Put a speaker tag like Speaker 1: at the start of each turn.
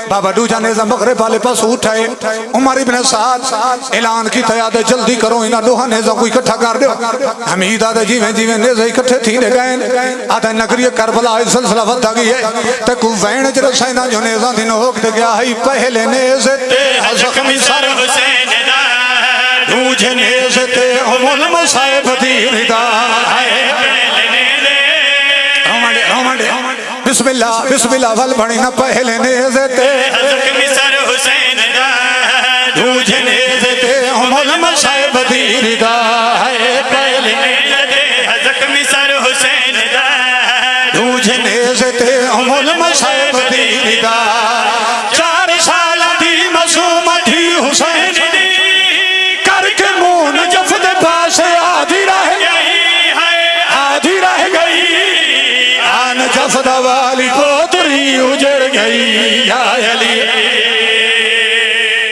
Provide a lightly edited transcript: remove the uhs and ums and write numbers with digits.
Speaker 1: بابا دوجا نیزہ مغرب والے پاس اٹھائے عمر ابن سعد اعلان کی تیادے جلدی کرو انہا دوہا نیزہ کوئی کٹھا کر دے حمید آدھے جیویں نیزہ اکٹھے تھی لے گئے آدھے نگری کربلا سلسلہ فتح گئی ہے تکو وین جرسائنہ جو نیزہ دن ہوکتے گیا ہے پہلے نیزے تے زخمی سر حسین دا دوجہ نیزے تے ام المصائب دیر دا بسم اللہ ول بڑی نہ پہلے نیزے تے
Speaker 2: زخمی سر حسین دا
Speaker 1: دوجہ نیزے تے ام المصائب دیر دا
Speaker 2: پہلے نیزے تے زخمی سر حسین دا
Speaker 1: دوجہ نیزے تے ام المصائب دیر دا 4 سال دی معصوم تھی حسین دی کر کے مون جفد پاس آدھی رہ گئی آن جفد والی پوتری اجڑ گئی یا علی